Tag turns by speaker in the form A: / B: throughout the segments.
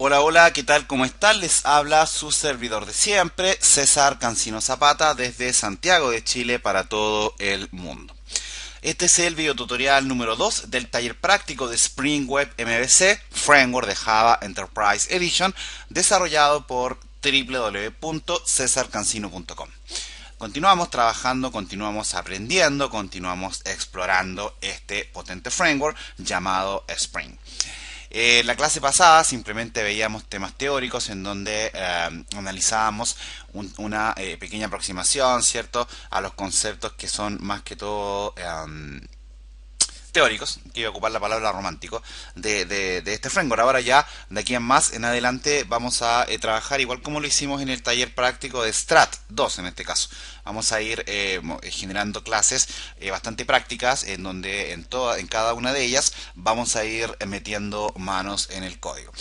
A: Hola, hola, ¿qué tal? ¿Cómo están? Les habla su servidor de siempre, César Cancino Zapata, desde Santiago de Chile para todo el mundo. Este es el videotutorial número 2 del taller práctico de Spring Web MVC, Framework de Java Enterprise Edition, desarrollado por www.cesarcancino.com. Continuamos trabajando, continuamos aprendiendo, continuamos explorando este potente framework llamado Spring. La clase pasada simplemente veíamos temas teóricos en donde analizábamos una pequeña aproximación, ¿cierto?, a los conceptos que son más que todo teóricos, que iba a ocupar la palabra romántico, de este framework. Ahora ya, de aquí en más, en adelante, vamos a trabajar igual como lo hicimos en el taller práctico de Strat 2 en este caso. Vamos a ir generando clases bastante prácticas en donde en cada una de ellas vamos a ir metiendo manos en el código.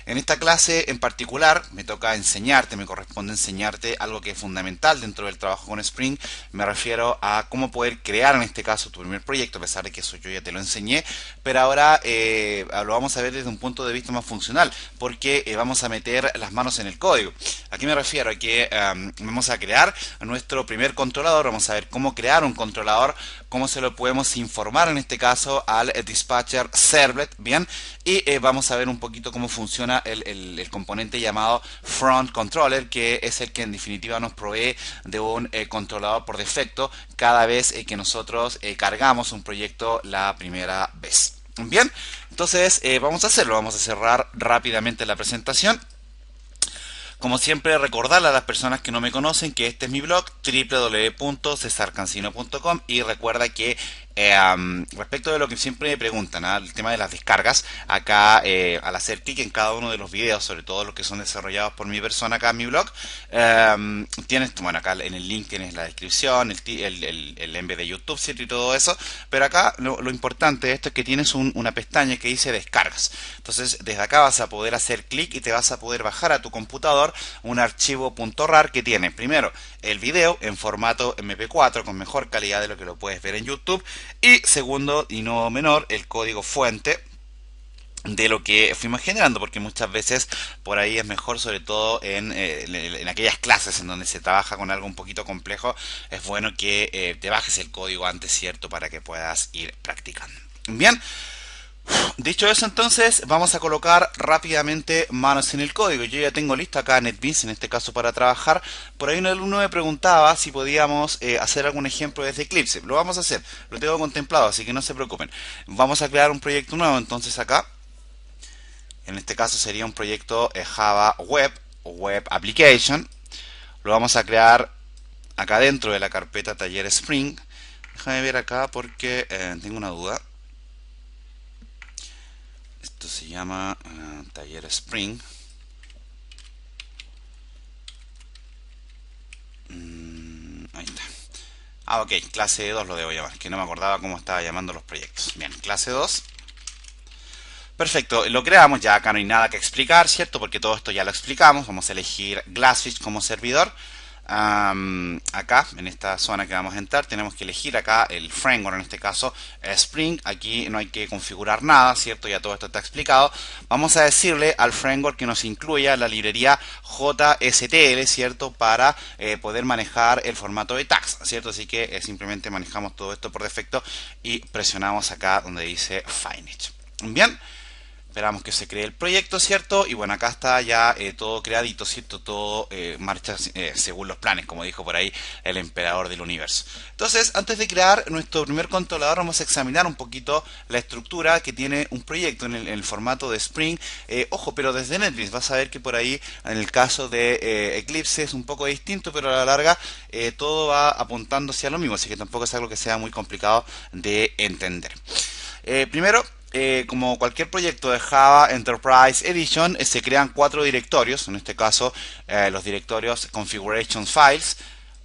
A: En esta clase en particular me toca enseñarte, me corresponde enseñarte algo que es fundamental dentro del trabajo con Spring. Me refiero a cómo poder crear en este caso tu primer proyecto, a pesar de que eso yo ya te lo enseñé, pero ahora lo vamos a ver desde un punto de vista más funcional, porque vamos a meter las manos en el código. Aquí me refiero a que vamos a crear nuestro primer controlador, vamos a ver cómo crear un controlador, cómo se lo podemos informar en este caso al dispatcher servlet, bien, y vamos a ver un poquito cómo funciona el componente llamado front controller, que es el que en definitiva nos provee de un controlador por defecto cada vez que nosotros cargamos un proyecto la primera vez. Bien, entonces vamos a hacerlo, vamos a cerrar rápidamente la presentación. Como siempre, recordarle a las personas que no me conocen que este es mi blog, www.cesarcancino.com, y recuerda que respecto de lo que siempre me preguntan, el tema de las descargas, acá al hacer clic en cada uno de los videos, sobre todo los que son desarrollados por mi persona acá en mi blog, tienes, bueno, acá en el link tienes la descripción, el env de YouTube, ¿cierto? Y todo eso, pero acá lo importante de esto es que tienes una pestaña que dice descargas. Entonces desde acá vas a poder hacer clic y te vas a poder bajar a tu computador un archivo .rar que tiene primero el video en formato MP4 con mejor calidad de lo que lo puedes ver en YouTube, y segundo y no menor, el código fuente de lo que fuimos generando, porque muchas veces por ahí es mejor, sobre todo en aquellas clases en donde se trabaja con algo un poquito complejo, es bueno que te bajes el código antes, ¿cierto?, para que puedas ir practicando. Bien, dicho eso, entonces vamos a colocar rápidamente manos en el código. Yo ya tengo listo acá NetBeans en este caso para trabajar. Por ahí un alumno me preguntaba si podíamos hacer algún ejemplo desde Eclipse. Lo vamos a hacer, lo tengo contemplado, así que no se preocupen. Vamos a crear un proyecto nuevo, entonces acá en este caso sería un proyecto Java Web o Web Application. Lo vamos a crear acá dentro de la carpeta Taller Spring. Déjame ver acá porque tengo una duda. Esto se llama Taller Spring. Ahí está. Ok, clase 2 lo debo llamar, que no me acordaba cómo estaba llamando los proyectos. Bien, clase 2. Perfecto, lo creamos, ya acá no hay nada que explicar, ¿cierto? Porque todo esto ya lo explicamos. Vamos a elegir Glassfish como servidor. Acá, en esta zona que vamos a entrar, tenemos que elegir acá el framework, en este caso Spring. Aquí no hay que configurar nada, ¿cierto? Ya todo esto está explicado. Vamos a decirle al framework que nos incluya la librería JSTL, ¿cierto? Para poder manejar el formato de tags, ¿cierto? Así que simplemente manejamos todo esto por defecto y presionamos acá donde dice Finish. Bien. Esperamos que se cree el proyecto, ¿cierto? Y bueno, acá está ya todo creadito, ¿cierto? Todo marcha según los planes, como dijo por ahí el emperador del universo. Entonces, antes de crear nuestro primer controlador, vamos a examinar un poquito la estructura que tiene un proyecto en el formato de Spring. Ojo, pero desde NetBeans vas a ver que por ahí, en el caso de Eclipse, es un poco distinto, pero a la larga todo va apuntando hacia lo mismo, así que tampoco es algo que sea muy complicado de entender. Primero, como cualquier proyecto de Java Enterprise Edition, se crean 4 directorios, en este caso los directorios Configuration Files,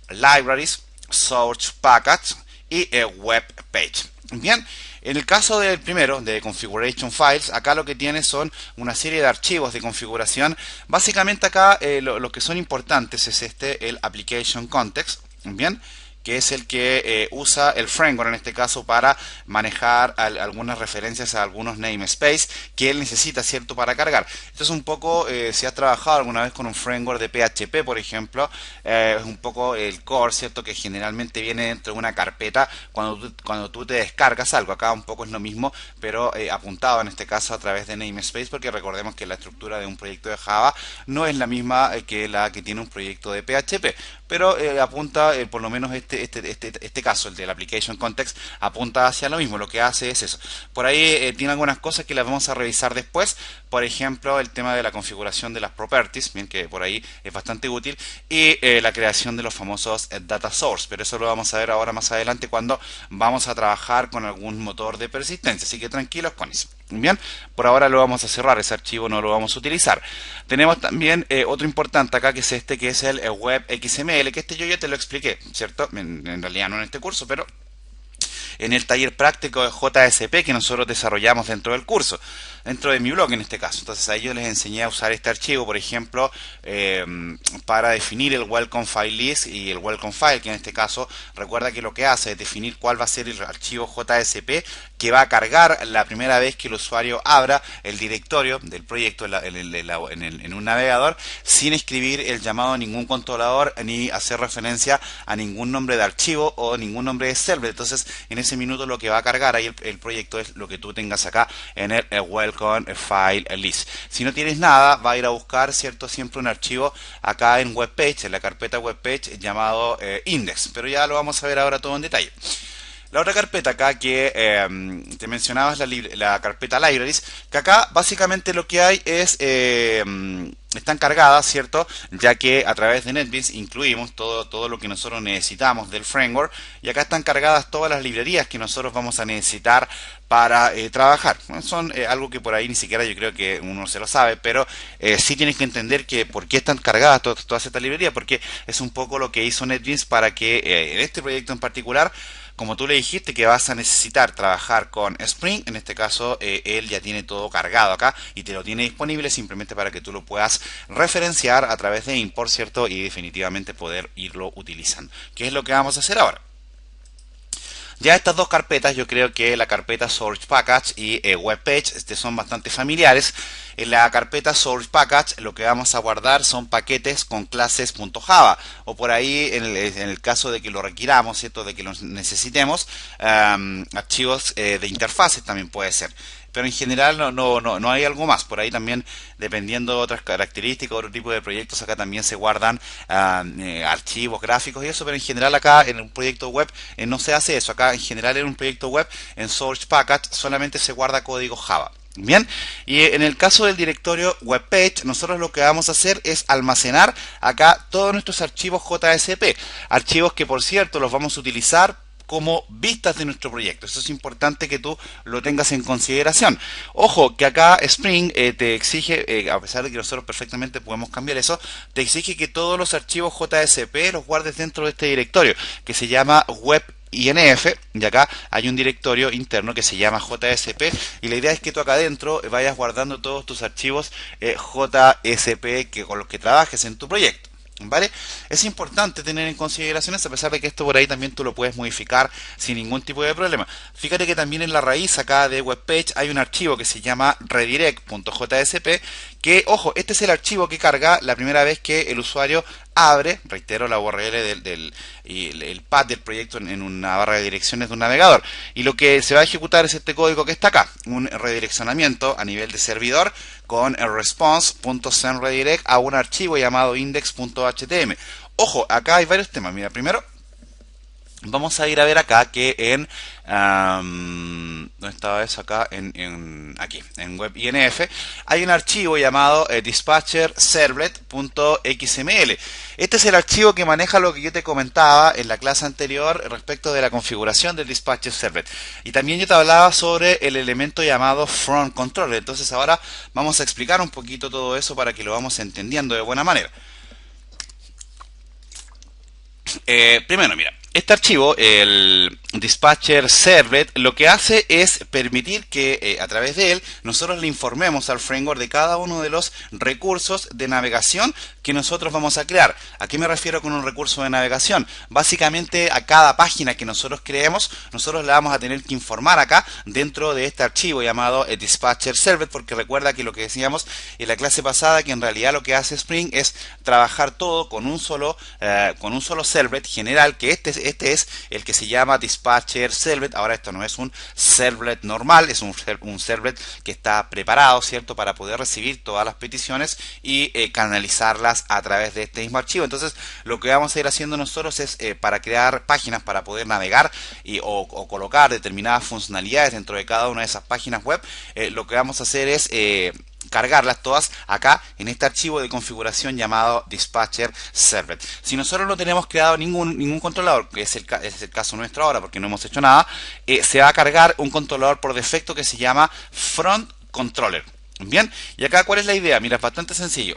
A: Libraries, Source Package y Web Page. Bien, en el caso del primero, de Configuration Files, acá lo que tiene son una serie de archivos de configuración. Básicamente acá lo que son importantes es el Application Context, bien, que es el que usa el framework en este caso para manejar algunas referencias a algunos namespace que él necesita, ¿cierto?, para cargar. Esto es un poco, si has trabajado alguna vez con un framework de PHP, por ejemplo, es un poco el core, ¿cierto?, que generalmente viene dentro de una carpeta cuando tú te descargas algo. Acá un poco es lo mismo, pero apuntado en este caso a través de namespace, porque recordemos que la estructura de un proyecto de Java no es la misma que la que tiene un proyecto de PHP, pero apunta, por lo menos este caso, el del application context, apunta hacia lo mismo. Lo que hace es eso. Por ahí tiene algunas cosas que las vamos a revisar después, por ejemplo el tema de la configuración de las properties, bien, que por ahí es bastante útil, y la creación de los famosos data source, pero eso lo vamos a ver ahora más adelante cuando vamos a trabajar con algún motor de persistencia, así que tranquilos con eso. Bien, por ahora lo vamos a cerrar, ese archivo no lo vamos a utilizar. Tenemos también otro importante acá, que es este, que es el web XML, que este yo ya te lo expliqué, ¿cierto? En realidad no en este curso, pero en el taller práctico de JSP que nosotros desarrollamos dentro del curso, dentro de mi blog en este caso. Entonces ahí yo les enseñé a usar este archivo, por ejemplo, para definir el welcome file list y el welcome file, que en este caso recuerda que lo que hace es definir cuál va a ser el archivo JSP que va a cargar la primera vez que el usuario abra el directorio del proyecto en un navegador, sin escribir el llamado a ningún controlador ni hacer referencia a ningún nombre de archivo o ningún nombre de server. Entonces en ese minuto lo que va a cargar ahí el proyecto es lo que tú tengas acá en el welcome file list. Si no tienes nada, va a ir a buscar, ¿cierto?, siempre un archivo acá en webpage, en la carpeta webpage llamado index, pero ya lo vamos a ver ahora todo en detalle. La otra carpeta acá que te mencionaba es la carpeta libraries, que acá básicamente lo que hay es, están cargadas, ¿cierto?, ya que a través de NetBeans incluimos todo lo que nosotros necesitamos del framework, y acá están cargadas todas las librerías que nosotros vamos a necesitar para trabajar. Son algo que por ahí ni siquiera yo creo que uno se lo sabe, pero sí tienes que entender que por qué están cargadas todas estas librerías, porque es un poco lo que hizo NetBeans para que en este proyecto en particular, como tú le dijiste que vas a necesitar trabajar con Spring, en este caso él ya tiene todo cargado acá y te lo tiene disponible simplemente para que tú lo puedas referenciar a través de import, ¿cierto?, y definitivamente poder irlo utilizando. ¿Qué es lo que vamos a hacer ahora? Ya estas dos carpetas, yo creo que la carpeta Source Package y Webpage son bastante familiares. En la carpeta Source Package lo que vamos a guardar son paquetes con clases.java, o por ahí en el caso de que lo requiramos, ¿cierto?, de que los necesitemos, archivos de interfaces también puede ser. Pero en general no hay algo más. Por ahí también, dependiendo de otras características, otro tipo de proyectos, acá también se guardan archivos gráficos y eso, pero en general acá en un proyecto web no se hace eso. Acá en general en un proyecto web, en Source Package, solamente se guarda código Java. Bien, y en el caso del directorio webpage, nosotros lo que vamos a hacer es almacenar acá todos nuestros archivos JSP, archivos que por cierto los vamos a utilizar como vistas de nuestro proyecto. Eso es importante que tú lo tengas en consideración. Ojo, que acá Spring te exige, a pesar de que nosotros perfectamente podemos cambiar eso, te exige que todos los archivos JSP los guardes dentro de este directorio, que se llama web.inf, y acá hay un directorio interno que se llama JSP, y la idea es que tú acá adentro vayas guardando todos tus archivos JSP con los que trabajes en tu proyecto. ¿Vale? Es importante tener en consideración eso, a pesar de que esto por ahí también tú lo puedes modificar sin ningún tipo de problema. Fíjate que también en la raíz acá de webpage hay un archivo que se llama redirect.jsp, que, ojo, este es el archivo que carga la primera vez que el usuario abre, reitero, la URL el path del proyecto en una barra de direcciones de un navegador. Y lo que se va a ejecutar es este código que está acá, un redireccionamiento a nivel de servidor con el response.sendRedirect a un archivo llamado index.htm. Ojo, acá hay varios temas. Mira, primero vamos a ir a ver acá que en ¿dónde estaba eso? Acá aquí en web.inf hay un archivo llamado dispatcher servlet.xml. Este es el archivo que maneja lo que yo te comentaba en la clase anterior respecto de la configuración del dispatcher servlet, y también yo te hablaba sobre el elemento llamado front controller. Entonces ahora vamos a explicar un poquito todo eso para que lo vamos entendiendo de buena manera. Primero, mira, este archivo, el Dispatcher Servlet lo que hace es permitir que a través de él nosotros le informemos al framework de cada uno de los recursos de navegación que nosotros vamos a crear. ¿A qué me refiero con un recurso de navegación? Básicamente a cada página que nosotros creemos, nosotros le vamos a tener que informar acá dentro de este archivo llamado Dispatcher Servlet, porque recuerda que lo que decíamos en la clase pasada, que en realidad lo que hace Spring es trabajar todo con un solo servlet general, que este es el que se llama Dispatcher Servlet. Ahora esto no es un servlet normal, es un servlet que está preparado, ¿cierto?, para poder recibir todas las peticiones y canalizarlas a través de este mismo archivo. Entonces lo que vamos a ir haciendo nosotros es para crear páginas para poder navegar o colocar determinadas funcionalidades dentro de cada una de esas páginas web. Lo que vamos a hacer es cargarlas todas acá en este archivo de configuración llamado Dispatcher Servlet. Si nosotros no tenemos creado ningún controlador, que es el caso nuestro ahora porque no hemos hecho nada, se va a cargar un controlador por defecto que se llama Front Controller. Bien, y acá ¿cuál es la idea? Mira, es bastante sencillo.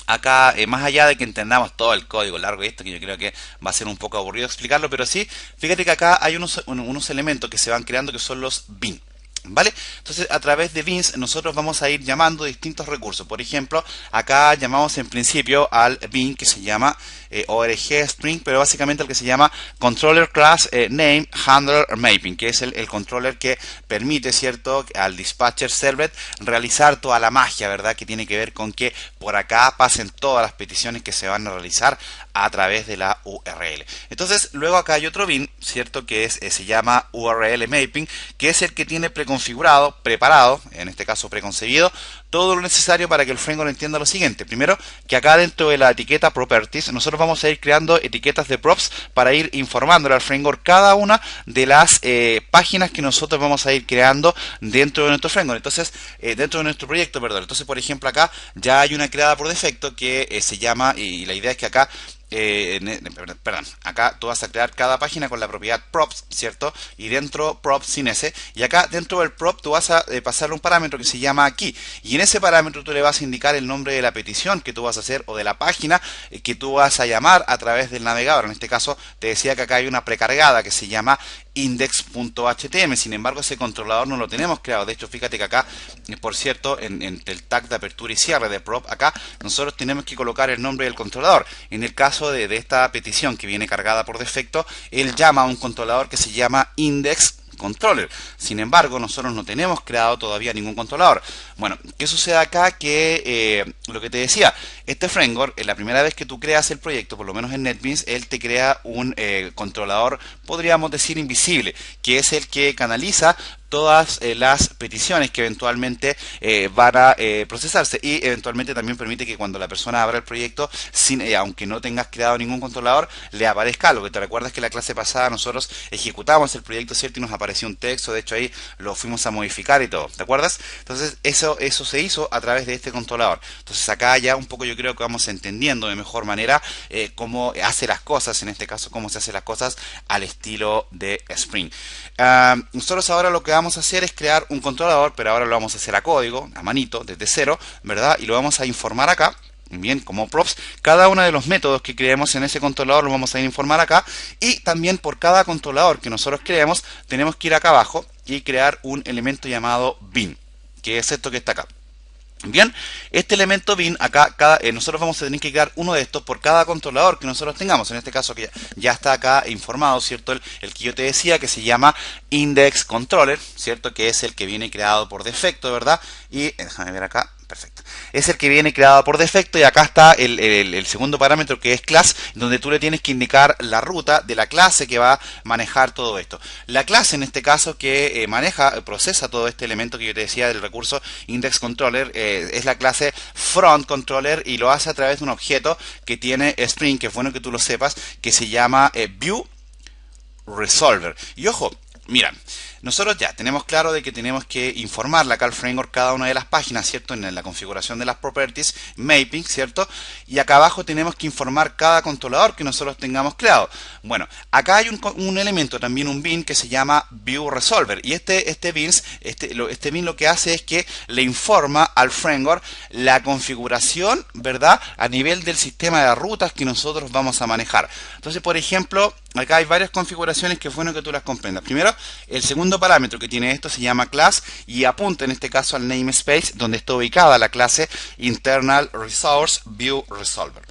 A: Acá, más allá de que entendamos todo el código largo y esto, que yo creo que va a ser un poco aburrido explicarlo, pero sí, fíjate que acá hay unos elementos que se van creando que son los bin. ¿Vale? Entonces a través de bins nosotros vamos a ir llamando distintos recursos. Por ejemplo, acá llamamos en principio al bin que se llama org string, pero básicamente el que se llama controller class name handler mapping, que es el controller que permite, ¿cierto?, al dispatcher servlet realizar toda la magia, ¿verdad?, que tiene que ver con que por acá pasen todas las peticiones que se van a realizar a través de la URL. Entonces luego acá hay otro bin, ¿cierto?, que se llama URL mapping, que es el que tiene preconfigurado, preparado, en este caso preconcebido, todo lo necesario para que el framework entienda lo siguiente. Primero, que acá dentro de la etiqueta properties nosotros vamos a ir creando etiquetas de props para ir informándole al framework cada una de las páginas que nosotros vamos a ir creando dentro de nuestro framework. Entonces, dentro de nuestro proyecto, perdón. Entonces, por ejemplo, acá ya hay una creada por defecto que se llama, y la idea es que acá acá tú vas a crear cada página con la propiedad props, ¿cierto? Y dentro props sin ese, y acá dentro del prop tú vas a pasarle un parámetro que se llama aquí, y en ese parámetro tú le vas a indicar el nombre de la petición que tú vas a hacer o de la página que tú vas a llamar a través del navegador. En este caso te decía que acá hay una precargada que se llama index.htm. Sin embargo, ese controlador no lo tenemos creado. De hecho, fíjate que acá, por cierto, en el tag de apertura y cierre de prop, acá nosotros tenemos que colocar el nombre del controlador. En el caso de esta petición que viene cargada por defecto, él llama a un controlador que se llama index controller. Sin embargo, nosotros no tenemos creado todavía ningún controlador. Bueno, ¿qué sucede acá? Que lo que te decía, este framework, la primera vez que tú creas el proyecto, por lo menos en NetBeans, él te crea un controlador, podríamos decir invisible, que es el que canaliza todas las peticiones que eventualmente van a procesarse, y eventualmente también permite que cuando la persona abra el proyecto, aunque no tengas creado ningún controlador, le aparezca algo. Que te recuerdas que la clase pasada nosotros ejecutamos el proyecto, ¿cierto? Y nos apareció un texto, de hecho ahí lo fuimos a modificar y todo, ¿te acuerdas? Entonces eso se hizo a través de este controlador. Entonces acá ya un poco yo creo que vamos entendiendo de mejor manera cómo hace las cosas, en este caso cómo se hacen las cosas al estilo de Spring. Nosotros ahora lo que vamos a hacer es crear un controlador, pero ahora lo vamos a hacer a código, a manito, desde cero, ¿verdad? Y lo vamos a informar acá. Bien, como props, cada uno de los métodos que creemos en ese controlador lo vamos a informar acá, y también por cada controlador que nosotros creemos tenemos que ir acá abajo y crear un elemento llamado bin, que es esto que está acá. Bien, este elemento bin acá, nosotros vamos a tener que crear uno de estos por cada controlador que nosotros tengamos. En este caso que ya está acá informado, ¿cierto? El que yo te decía, que se llama index controller, ¿cierto? Que es el que viene creado por defecto, ¿verdad? Y déjame ver acá. Perfecto. Es el que viene creado por defecto, y acá está el segundo parámetro, que es class, donde tú le tienes que indicar la ruta de la clase que va a manejar todo esto. La clase en este caso que procesa todo este elemento que yo te decía del recurso index controller, es la clase front controller, y lo hace a través de un objeto que tiene Spring, que es bueno que tú lo sepas, que se llama view resolver. Y ojo, mira, nosotros ya tenemos claro de que tenemos que informarle acá al framework cada una de las páginas, ¿cierto? En la configuración de las properties, mapping, ¿cierto? Y acá abajo tenemos que informar cada controlador que nosotros tengamos creado. Bueno, acá hay un elemento, también un bin que se llama viewResolver, y este bin lo que hace es que le informa al framework la configuración, ¿verdad? A nivel del sistema de rutas que nosotros vamos a manejar. Entonces, por ejemplo, acá hay varias configuraciones que es bueno que tú las comprendas. Primero, el segundo parámetro que tiene esto se llama class y apunta en este caso al namespace donde está ubicada la clase internal resource viewResolver.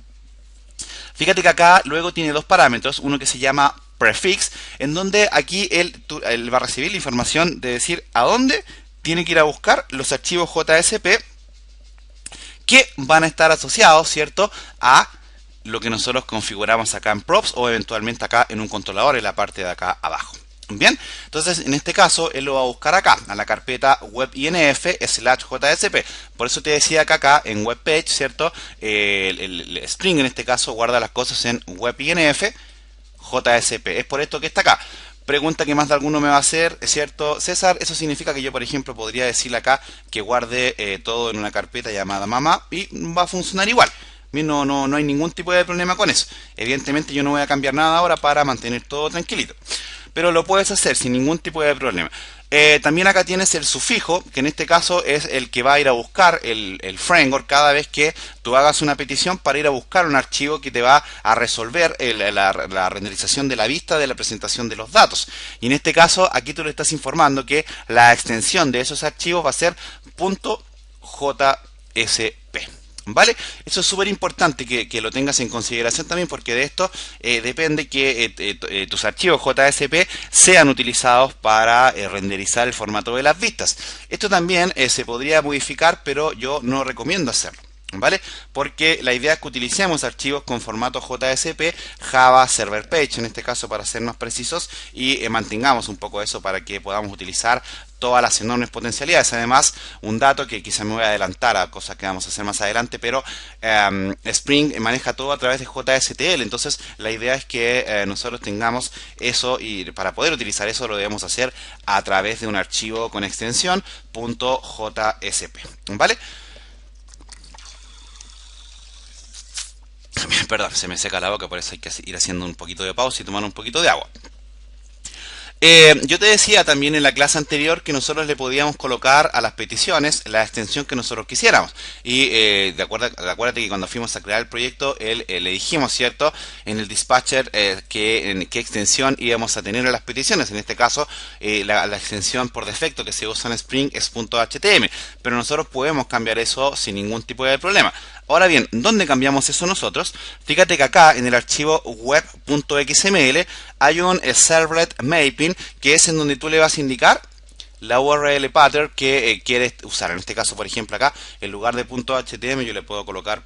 A: Fíjate que acá luego tiene dos parámetros, uno que se llama prefix, en donde aquí él va a recibir la información de decir a dónde tiene que ir a buscar los archivos JSP que van a estar asociados, ¿cierto?, a lo que nosotros configuramos acá en props o eventualmente acá en un controlador en la parte de acá abajo. Bien, entonces en este caso él lo va a buscar acá, a la carpeta webinf/JSP. Por eso te decía que acá en webpage, ¿cierto? El Spring en este caso guarda las cosas en webinf/JSP. Es por esto que está acá. Pregunta que más de alguno me va a hacer, ¿es cierto, César? Eso significa que yo, por ejemplo, podría decirle acá que guarde todo en una carpeta llamada mamá y va a funcionar igual. No hay ningún tipo de problema con eso. Evidentemente yo no voy a cambiar nada ahora para mantener todo tranquilito. Pero lo puedes hacer sin ningún tipo de problema. También acá tienes el sufijo, que en este caso es el que va a ir a buscar el framework cada vez que tú hagas una petición para ir a buscar un archivo que te va a resolver la renderización de la vista de la presentación de los datos. Y en este caso, aquí tú le estás informando que la extensión de esos archivos va a ser .jsp. ¿Vale? Eso es súper importante que lo tengas en consideración también, porque de esto depende que tus archivos JSP sean utilizados para renderizar el formato de las vistas. Esto también se podría modificar, pero yo no recomiendo hacerlo, ¿vale? Porque la idea es que utilicemos archivos con formato JSP, Java Server Page, en este caso para ser más precisos, y mantengamos un poco eso para que podamos utilizar todas las enormes potencialidades. Además, un dato que quizá me voy a adelantar a cosas que vamos a hacer más adelante, pero Spring maneja todo a través de JSTL, entonces la idea es que nosotros tengamos eso, y para poder utilizar eso lo debemos hacer a través de un archivo con extensión .jsp, ¿vale? Perdón, se me seca la boca, por eso hay que ir haciendo un poquito de pausa y tomar un poquito de agua. Yo te decía también en la clase anterior que nosotros le podíamos colocar a las peticiones la extensión que nosotros quisiéramos. Y acuérdate que cuando fuimos a crear el proyecto, le dijimos, ¿cierto?, en el dispatcher en qué extensión íbamos a tener a las peticiones. En este caso, la extensión por defecto que se usa en Spring es .htm. Pero nosotros podemos cambiar eso sin ningún tipo de problema. Ahora bien, ¿dónde cambiamos eso nosotros? Fíjate que acá en el archivo web.xml hay un servlet mapping, que es en donde tú le vas a indicar la URL pattern que quieres usar. En este caso, por ejemplo, acá en lugar de .htm yo le puedo colocar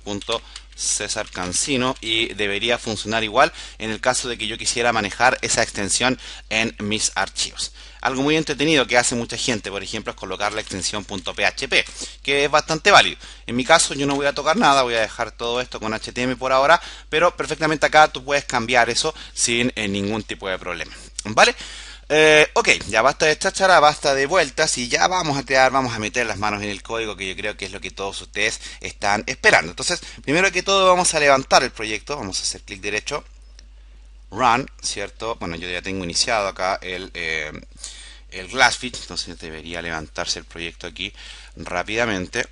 A: César Cancino y debería funcionar igual en el caso de que yo quisiera manejar esa extensión en mis archivos. Algo muy entretenido que hace mucha gente, por ejemplo, es colocar la extensión .php, que es bastante válido. En mi caso yo no voy a tocar nada, voy a dejar todo esto con HTML por ahora, pero perfectamente acá tú puedes cambiar eso sin ningún tipo de problema, ¿vale? Ok, ya basta de cháchara, basta de vueltas y ya vamos a meter las manos en el código, que yo creo que es lo que todos ustedes están esperando. Entonces, primero que todo vamos a levantar el proyecto, vamos a hacer clic derecho, Run, ¿cierto? Bueno, yo ya tengo iniciado acá el Glassfish, entonces debería levantarse el proyecto aquí rápidamente.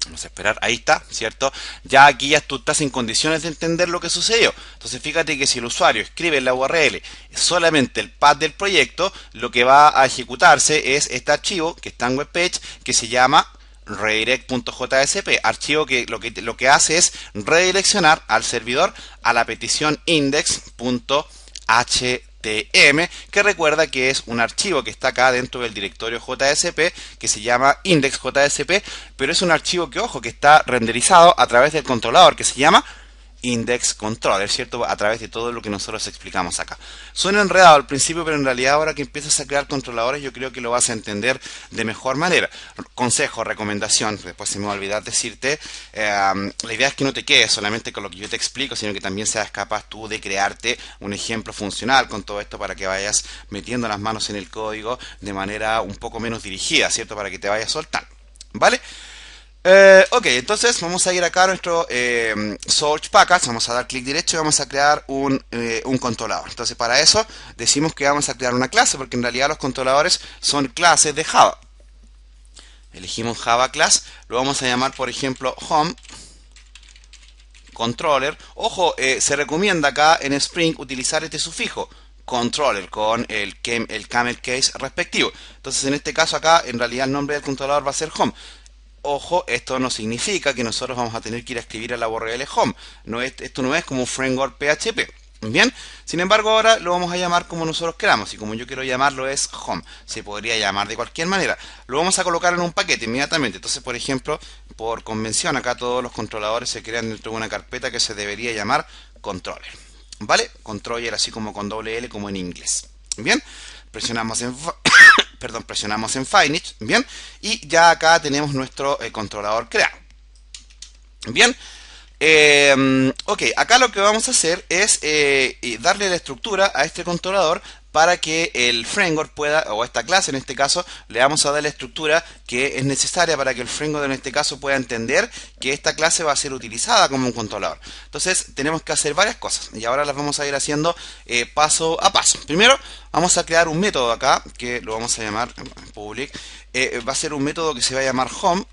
A: Vamos a esperar, ahí está, ¿cierto? Ya aquí tú estás en condiciones de entender lo que sucedió. Entonces fíjate que si el usuario escribe en la URL solamente el path del proyecto, lo que va a ejecutarse es este archivo que está en webpage, que se llama redirect.jsp, archivo que lo que hace es redireccionar al servidor a la petición index.htm, que recuerda que es un archivo que está acá dentro del directorio JSP, que se llama index.jsp, pero es un archivo que, ojo, que está renderizado a través del controlador que se llama index controller, ¿cierto? A través de todo lo que nosotros explicamos acá. Suena enredado al principio, pero en realidad ahora que empiezas a crear controladores yo creo que lo vas a entender de mejor manera. Consejo, recomendación, después se me va a olvidar decirte, la idea es que no te quedes solamente con lo que yo te explico, sino que también seas capaz tú de crearte un ejemplo funcional con todo esto para que vayas metiendo las manos en el código de manera un poco menos dirigida, ¿cierto? Para que te vayas soltando, ¿vale? Ok, entonces vamos a ir acá a nuestro Source Package, vamos a dar clic derecho y vamos a crear un controlador. Entonces para eso decimos que vamos a crear una clase, porque en realidad los controladores son clases de Java. Elegimos Java Class, lo vamos a llamar por ejemplo Home Controller. Ojo, se recomienda acá en Spring utilizar este sufijo controller con el camel case respectivo. Entonces en este caso acá en realidad el nombre del controlador va a ser Home. Ojo, esto no significa que nosotros vamos a tener que ir a escribir a la URL home. Esto no es como un framework PHP. Bien, sin embargo ahora lo vamos a llamar como nosotros queramos y como yo quiero llamarlo es home. Se podría llamar de cualquier manera. Lo vamos a colocar en un paquete inmediatamente. Entonces, por ejemplo, por convención acá todos los controladores se crean dentro de una carpeta que se debería llamar controller. ¿Vale? Controller así como con doble L como en inglés. Bien, presionamos en presionamos en Finish, bien, y ya acá tenemos nuestro controlador creado. Bien, ok, acá lo que vamos a hacer es darle la estructura a este controlador para que el framework pueda, o esta clase en este caso, le vamos a dar la estructura que es necesaria para que el framework en este caso pueda entender que esta clase va a ser utilizada como un controlador. Entonces tenemos que hacer varias cosas y ahora las vamos a ir haciendo paso a paso. Primero vamos a crear un método acá que lo vamos a llamar public. Va a ser un método que se va a llamar home.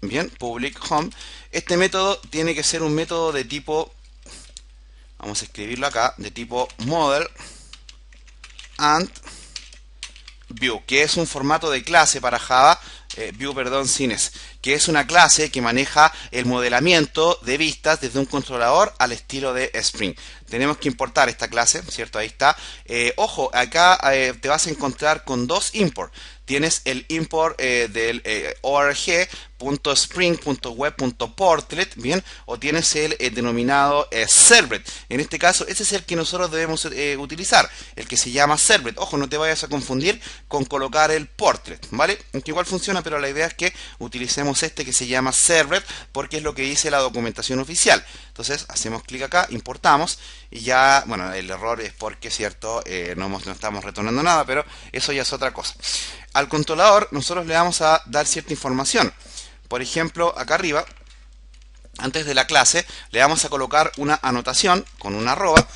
A: Bien, public home. Este método tiene que ser un método de tipo, vamos a escribirlo acá, de tipo model and view, que es un formato de clase para Java, view, perdón, sin S, que es una clase que maneja el modelamiento de vistas desde un controlador al estilo de Spring. Tenemos que importar esta clase, ¿cierto? Ahí está. Ojo, acá te vas a encontrar con dos imports. Tienes el import del org.spring.web.portlet, bien, o tienes el denominado servlet. En este caso, ese es el que nosotros debemos utilizar, el que se llama servlet. Ojo, no te vayas a confundir con colocar el portlet, ¿vale? Aunque igual funciona, pero la idea es que utilicemos este que se llama servlet porque es lo que dice la documentación oficial. Entonces, hacemos clic acá, importamos y ya, bueno, el error es porque, cierto, no estamos retornando nada, pero eso ya es otra cosa. Al controlador nosotros le vamos a dar cierta información. Por ejemplo, acá arriba, antes de la clase, le vamos a colocar una anotación con una arroba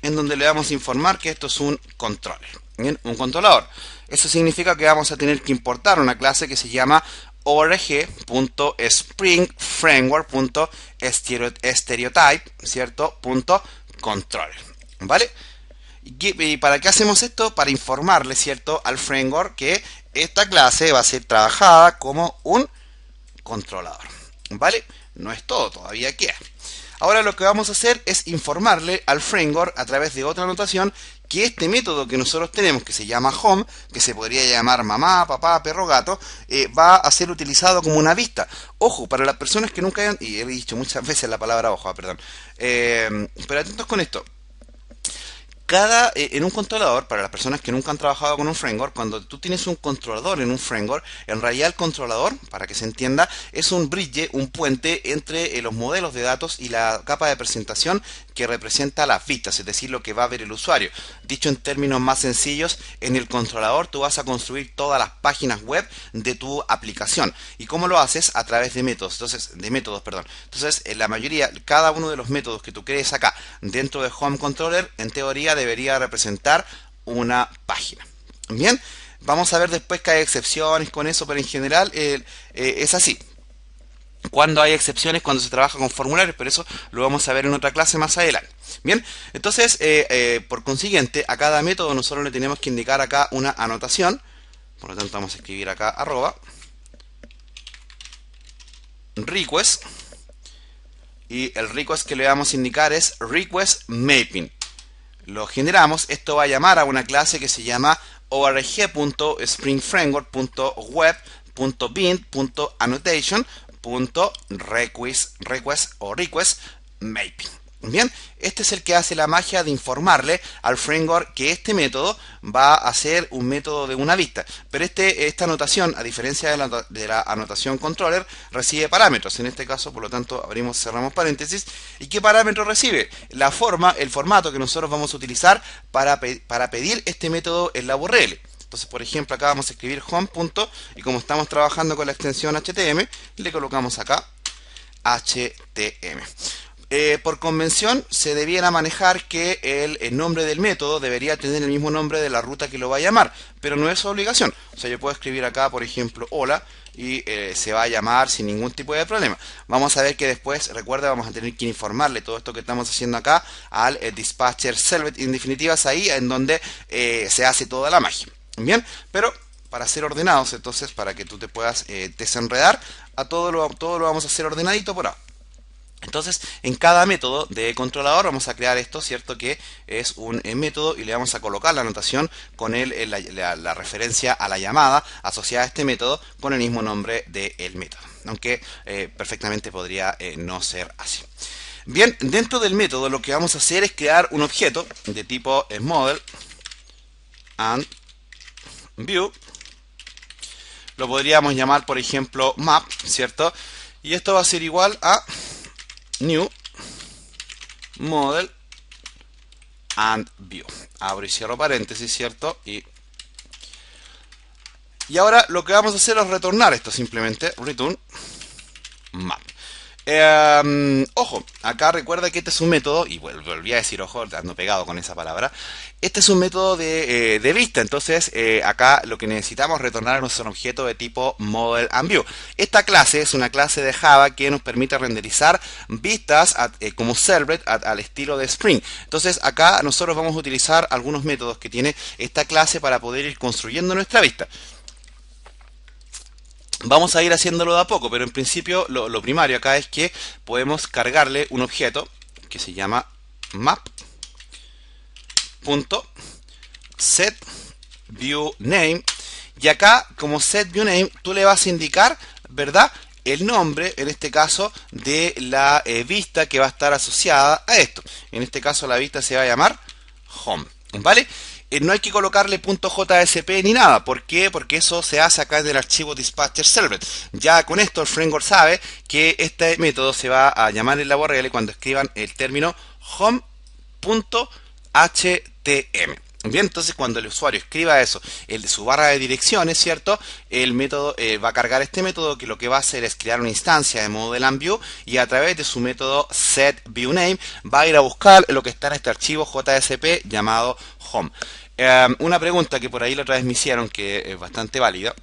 A: en donde le vamos a informar que esto es un controller, ¿bien? Un controlador. Eso significa que vamos a tener que importar una clase que se llama org.springframework.stereotype, ¿cierto? .controller, ¿vale? ¿Y para qué hacemos esto? Para informarle, ¿cierto?, al framework que esta clase va a ser trabajada como un controlador, ¿vale? No es todo, todavía queda. Ahora lo que vamos a hacer es informarle al framework a través de otra anotación que este método que nosotros tenemos, que se llama home, que se podría llamar mamá, papá, perro, gato, va a ser utilizado como una vista. Ojo, para las personas que nunca hayan, y he dicho muchas veces la palabra ojo, perdón, pero atentos con esto. En un controlador, para las personas que nunca han trabajado con un framework, cuando tú tienes un controlador en un framework, en realidad el controlador, para que se entienda, es un bridge, un puente entre los modelos de datos y la capa de presentación que representa las vistas, es decir, lo que va a ver el usuario. Dicho en términos más sencillos, en el controlador tú vas a construir todas las páginas web de tu aplicación. ¿Y cómo lo haces? A través de métodos. Entonces, en la mayoría, cada uno de los métodos que tú crees acá dentro de Home Controller, en teoría debería representar una página. Bien, vamos a ver después que hay excepciones con eso, pero en general es así. Cuando hay excepciones, cuando se trabaja con formularios, pero eso lo vamos a ver en otra clase más adelante. Bien, entonces, por consiguiente, a cada método nosotros le tenemos que indicar acá una anotación. Por lo tanto, vamos a escribir acá arroba request. Y el request que le vamos a indicar es request mapping. Lo generamos, esto va a llamar a una clase que se llama org.springframework.web.bin.annotation.request maybe. Bien, este es el que hace la magia de informarle al framework que este método va a ser un método de una vista. Pero esta anotación, a diferencia de la anotación controller, recibe parámetros. En este caso, por lo tanto, abrimos, cerramos paréntesis. ¿Y qué parámetro recibe? La forma, el formato que nosotros vamos a utilizar para pedir este método en la URL. Entonces, por ejemplo, acá vamos a escribir home. Y como estamos trabajando con la extensión HTML, le colocamos acá HTML. Por convención se debiera manejar que el nombre del método debería tener el mismo nombre de la ruta que lo va a llamar, pero no es obligación. O sea, yo puedo escribir acá, por ejemplo, hola, y se va a llamar sin ningún tipo de problema. Vamos a ver que después, recuerda, vamos a tener que informarle todo esto que estamos haciendo acá al dispatcher servlet. En definitiva, es ahí en donde se hace toda la magia. Bien, pero para ser ordenados, entonces, para que tú te puedas desenredar, todo lo vamos a hacer ordenadito por ahora. Entonces, en cada método de controlador vamos a crear esto, ¿cierto? Que es un método y le vamos a colocar la anotación con la referencia a la llamada asociada a este método con el mismo nombre del método. Aunque perfectamente podría no ser así. Bien, dentro del método lo que vamos a hacer es crear un objeto de tipo model and view. Lo podríamos llamar, por ejemplo, map, ¿cierto? Y esto va a ser igual a new model and view. Abro y cierro paréntesis, ¿cierto? Y ahora lo que vamos a hacer es retornar esto simplemente, return map. Ojo, acá recuerda que este es un método, y volví a decir ojo, ando pegado con esa palabra. Este es un método de vista, entonces acá lo que necesitamos retornar es nuestro objeto de tipo model and view. Esta clase es una clase de Java que nos permite renderizar vistas como servlet al estilo de Spring. Entonces acá nosotros vamos a utilizar algunos métodos que tiene esta clase para poder ir construyendo nuestra vista. Vamos a ir haciéndolo de a poco, pero en principio lo primario acá es que podemos cargarle un objeto que se llama map.setViewName, y acá como setViewName tú le vas a indicar, ¿verdad?, el nombre, en este caso, de la vista que va a estar asociada a esto. En este caso la vista se va a llamar home, ¿vale? No hay que colocarle .jsp ni nada. ¿Por qué? Porque eso se hace acá en el archivo dispatcher servlet. Ya con esto el framework sabe que este método se va a llamar en la URL cuando escriban el término home.htm. Bien, entonces cuando el usuario escriba eso en su barra de direcciones, ¿cierto? El método va a cargar este método que lo que va a hacer es crear una instancia de model and view, y a través de su método setViewName va a ir a buscar lo que está en este archivo JSP llamado home. Una pregunta que por ahí la otra vez me hicieron, que es bastante válida.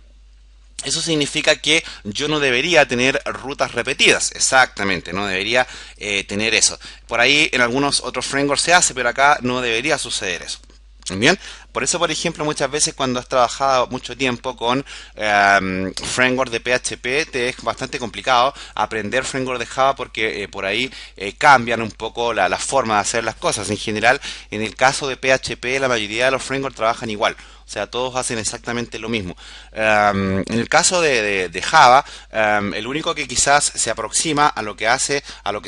A: Eso significa que yo no debería tener rutas repetidas. Exactamente, no debería tener eso. Por ahí en algunos otros frameworks se hace, pero acá no debería suceder eso. Bien, por eso, por ejemplo, muchas veces cuando has trabajado mucho tiempo con framework de PHP, te es bastante complicado aprender framework de Java, porque por ahí cambian un poco la forma de hacer las cosas. En general, en el caso de PHP, la mayoría de los frameworks trabajan igual. O sea, todos hacen exactamente lo mismo. En el caso de Java, el único que quizás se aproxima a lo que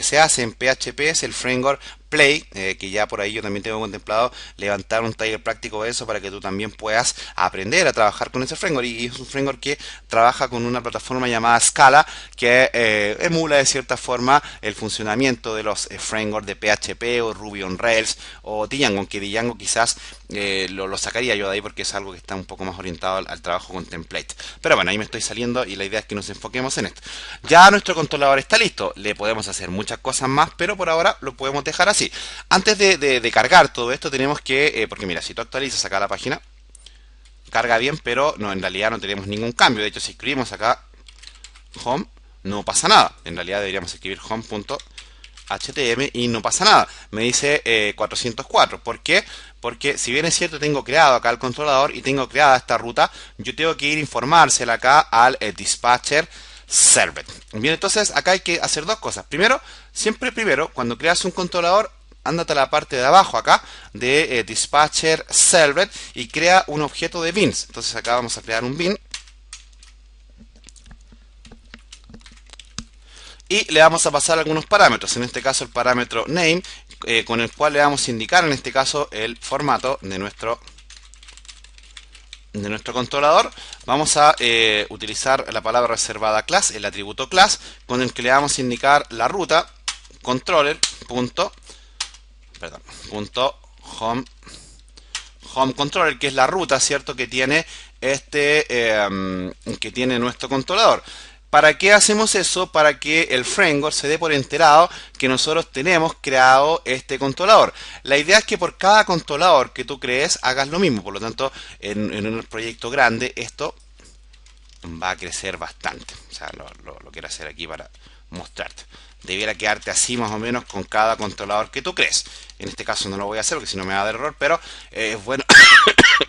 A: se hace en PHP es el framework Play, que ya por ahí yo también tengo contemplado levantar un taller práctico de eso para que tú también puedas aprender a trabajar con ese framework. Y es un framework que trabaja con una plataforma llamada Scala, que emula de cierta forma el funcionamiento de los frameworks de PHP o Ruby on Rails o Django, aunque Django quizás lo sacaría yo de ahí porque es algo que está un poco más orientado al trabajo con template. Pero bueno, ahí me estoy saliendo y la idea es que nos enfoquemos en esto. Ya nuestro controlador está listo, le podemos hacer muchas cosas más, pero por ahora lo podemos dejar así. Antes de cargar todo esto tenemos que, porque mira, si tú actualizas acá la página, carga bien, pero no, en realidad no tenemos ningún cambio. De hecho, si escribimos acá home, no pasa nada. En realidad deberíamos escribir home.htm y no pasa nada. Me dice 404. ¿Por qué? Porque si bien es cierto, tengo creado acá el controlador y tengo creada esta ruta, yo tengo que ir a informársela acá al dispatcher servlet. Bien, entonces acá hay que hacer dos cosas. Primero, cuando creas un controlador, ándate a la parte de abajo acá de dispatcher servlet y crea un objeto de beans. Entonces acá vamos a crear un bean. y le vamos a pasar algunos parámetros, en este caso el parámetro name, con el cual le vamos a indicar en este caso el formato de nuestro controlador. Vamos a utilizar la palabra reservada class, el atributo class, con el que le vamos a indicar la ruta controller punto home controller, que es la ruta, ¿cierto?, que tiene que tiene nuestro controlador. ¿Para qué hacemos eso? Para que el framework se dé por enterado que nosotros tenemos creado este controlador. La idea es que por cada controlador que tú crees hagas lo mismo. Por lo tanto, en un proyecto grande esto va a crecer bastante. O sea, lo quiero hacer aquí para mostrarte. Debiera quedarte así más o menos con cada controlador que tú crees. En este caso no lo voy a hacer porque si no me va a dar error, pero es bueno,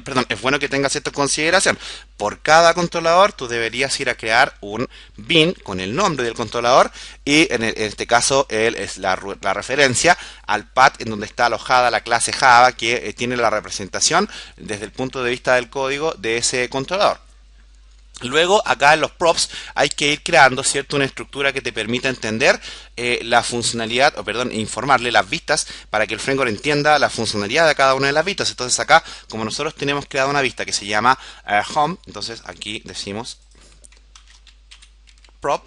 A: perdón, es bueno que tengas esto en consideración. Por cada controlador tú deberías ir a crear un bin con el nombre del controlador y en este caso es la referencia al path en donde está alojada la clase Java que tiene la representación desde el punto de vista del código de ese controlador. Luego, acá en los props hay que ir creando, ¿cierto?, una estructura que te permita entender la funcionalidad, o perdón, informarle las vistas para que el framework entienda la funcionalidad de cada una de las vistas. Entonces acá, como nosotros tenemos creado una vista que se llama home, entonces aquí decimos prop.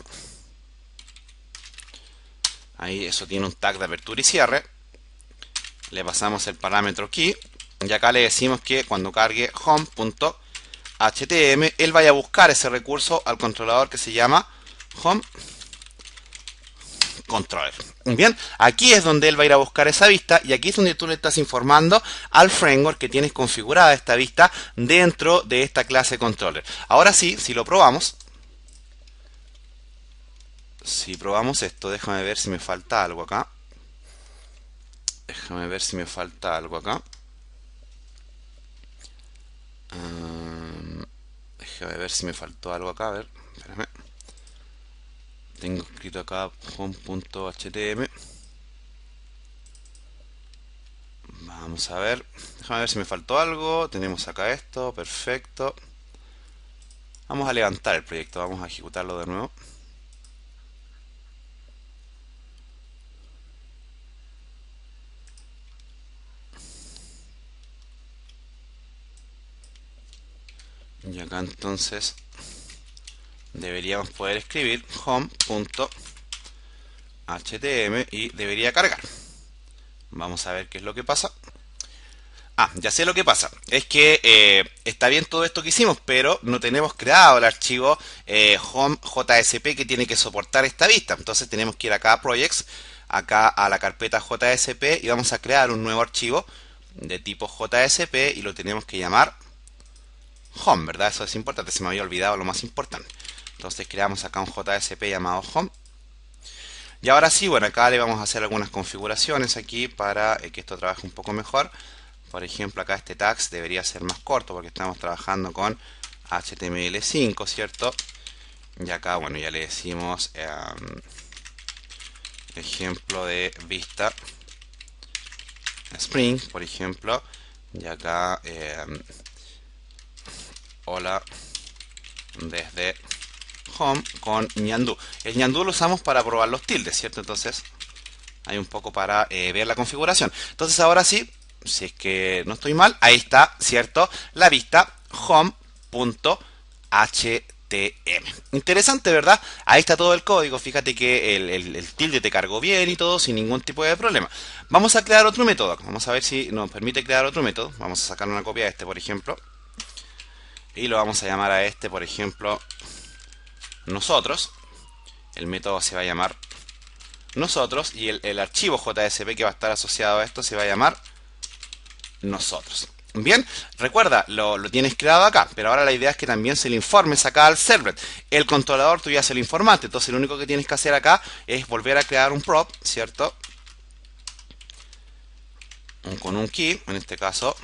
A: Ahí eso tiene un tag de apertura y cierre. Le pasamos el parámetro key y acá le decimos que cuando cargue home.htm él vaya a buscar ese recurso al controlador que se llama home controller. Bien, aquí es donde él va a ir a buscar esa vista y aquí es donde tú le estás informando al framework que tienes configurada esta vista dentro de esta clase controller. Ahora sí, si lo probamos, si probamos esto, déjame ver si me falta algo acá. Déjame ver si me falta algo acá. Déjame ver si me faltó algo acá. A ver, espérame. Tengo escrito acá home.htm. Vamos a ver. Déjame ver si me faltó algo. Tenemos acá esto. Perfecto. Vamos a levantar el proyecto. Vamos a ejecutarlo de nuevo. Y acá entonces deberíamos poder escribir home.htm y debería cargar. Vamos a ver qué es lo que pasa. Ya sé lo que pasa. Es que está bien todo esto que hicimos, pero no tenemos creado el archivo home.jsp que tiene que soportar esta vista. Entonces tenemos que ir acá a Projects, acá a la carpeta JSP y vamos a crear un nuevo archivo de tipo JSP y lo tenemos que llamar home, ¿verdad? Eso es importante, se me había olvidado lo más importante. Entonces creamos acá un JSP llamado home. Y ahora sí, bueno, acá le vamos a hacer algunas configuraciones aquí para que esto trabaje un poco mejor. Por ejemplo, acá este tags debería ser más corto porque estamos trabajando con HTML5, ¿cierto? Y acá, bueno, ya le decimos ejemplo de vista Spring, por ejemplo. Y acá hola desde home con ñandú. El ñandú lo usamos para probar los tildes, ¿cierto? Entonces hay un poco para ver la configuración. Entonces ahora sí, si es que no estoy mal, ahí está, ¿cierto?, la vista home.htm. Interesante, ¿verdad? Ahí está todo el código. Fíjate que el tilde te cargó bien y todo sin ningún tipo de problema. Vamos a crear otro método. Vamos a ver si nos permite crear otro método. Vamos a sacar una copia de este, por ejemplo. Y lo vamos a llamar a este, por ejemplo, nosotros. El método se va a llamar nosotros y el archivo JSP que va a estar asociado a esto se va a llamar nosotros. Bien, recuerda, lo tienes creado acá, pero ahora la idea es que también se le informes acá al servlet. El controlador tú ya se lo informaste, entonces lo único que tienes que hacer acá es volver a crear un prop, ¿cierto? Con un key, en este caso,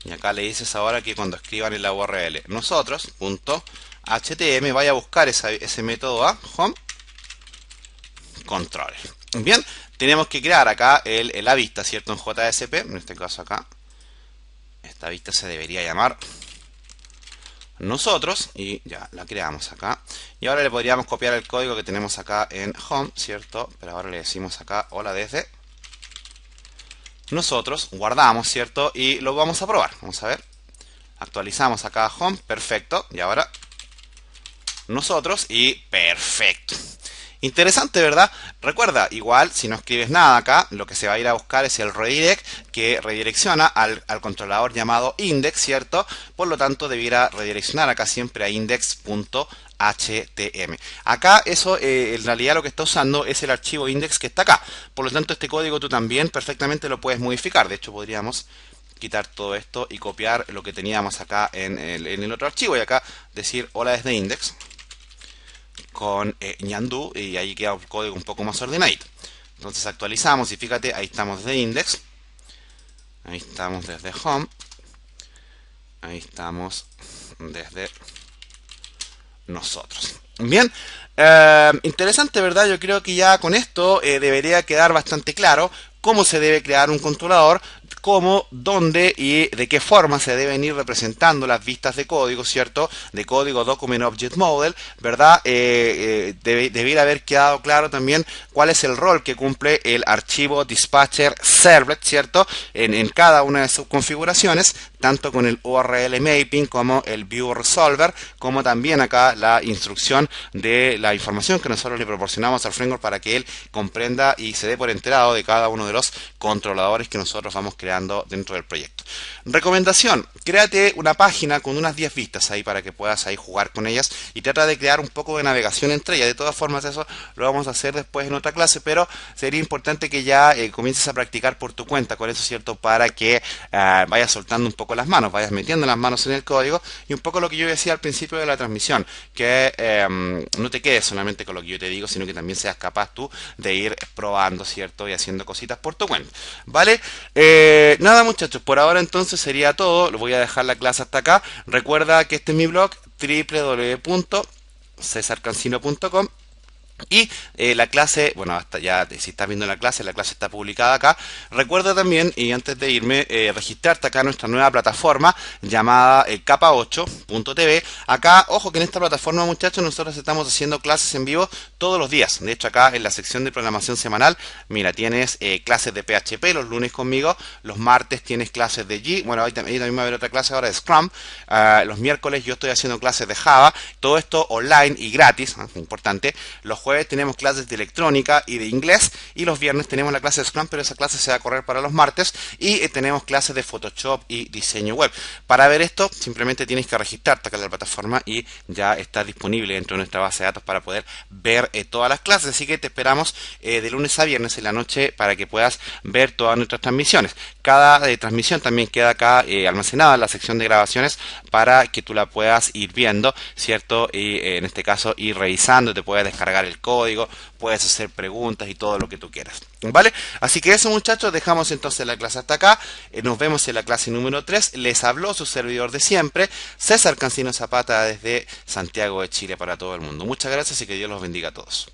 A: y acá le dices ahora que cuando escriban en la URL nosotros.htm vaya a buscar ese método a home controller. Bien, tenemos que crear acá la vista, ¿cierto? En JSP, en este caso acá. Esta vista se debería llamar nosotros, y ya la creamos acá. Y ahora le podríamos copiar el código que tenemos acá en home, ¿cierto? Pero ahora le decimos acá, hola desde nosotros, guardamos, ¿cierto? Y lo vamos a probar. Vamos a ver. Actualizamos acá a home, perfecto. Y ahora nosotros y perfecto. Interesante, ¿verdad? Recuerda, igual, si no escribes nada acá, lo que se va a ir a buscar es el redirect que redirecciona al controlador llamado index, ¿cierto? Por lo tanto, debiera redireccionar acá siempre a index.htm. Acá eso, en realidad lo que está usando es el archivo index que está acá. Por lo tanto, este código tú también perfectamente lo puedes modificar. De hecho, podríamos quitar todo esto y copiar lo que teníamos acá en el otro archivo. Y acá decir hola desde index con ñandú, y ahí queda un código un poco más ordenadito. Entonces actualizamos y fíjate, ahí estamos desde index, ahí estamos desde home, ahí estamos desde nosotros. Bien, interesante, ¿verdad? Yo creo que ya con esto debería quedar bastante claro cómo se debe crear un controlador, cómo, dónde y de qué forma se deben ir representando las vistas de código, ¿cierto? De código Document Object Model, ¿verdad? Debería haber quedado claro también cuál es el rol que cumple el archivo Dispatcher Servlet, ¿cierto? En cada una de sus configuraciones, tanto con el URL Mapping como el View Resolver, como también acá la instrucción de la información que nosotros le proporcionamos al framework para que él comprenda y se dé por enterado de cada uno de los controladores que nosotros vamos creando dentro del proyecto. Recomendación, créate una página con unas 10 vistas ahí para que puedas ahí jugar con ellas y trata de crear un poco de navegación entre ellas. De todas formas eso lo vamos a hacer después en otra clase, pero sería importante que ya comiences a practicar por tu cuenta con eso, ¿cierto? Para que vayas soltando un poco las manos, vayas metiendo las manos en el código y un poco lo que yo decía al principio de la transmisión, que no te quedes solamente con lo que yo te digo, sino que también seas capaz tú de ir probando, ¿cierto? Y haciendo cositas por tu cuenta, ¿vale? Nada, muchachos, por ahora entonces sería todo. Lo voy a dejar la clase hasta acá. Recuerda que este es mi blog www.cesarcancino.com. Y la clase, bueno, hasta ya si estás viendo la clase está publicada acá. Recuerda también, y antes de irme, registrarte acá en nuestra nueva plataforma llamada capa8.tv. Acá, ojo que en esta plataforma, muchachos, nosotros estamos haciendo clases en vivo todos los días. De hecho, acá en la sección de programación semanal, mira, tienes clases de PHP los lunes conmigo, los martes tienes clases de G, bueno, ahí también va a haber otra clase ahora de Scrum, los miércoles yo estoy haciendo clases de Java, todo esto online y gratis, importante. Los jueves tenemos clases de electrónica y de inglés, y los viernes tenemos la clase de Scrum, pero esa clase se va a correr para los martes, y tenemos clases de Photoshop y diseño web. Para ver esto, simplemente tienes que registrarte acá en la plataforma y ya está disponible dentro de nuestra base de datos para poder ver todas las clases. Así que te esperamos de lunes a viernes en la noche para que puedas ver todas nuestras transmisiones. Cada transmisión también queda acá almacenada en la sección de grabaciones para que tú la puedas ir viendo, ¿cierto? Y en este caso ir revisando, te puedes descargar el código, puedes hacer preguntas y todo lo que tú quieras, ¿vale? Así que eso, muchachos, dejamos entonces la clase hasta acá. Nos vemos en la clase número 3. Les habló su servidor de siempre, César Cancino Zapata, desde Santiago de Chile para todo el mundo. Muchas gracias y que Dios los bendiga a todos.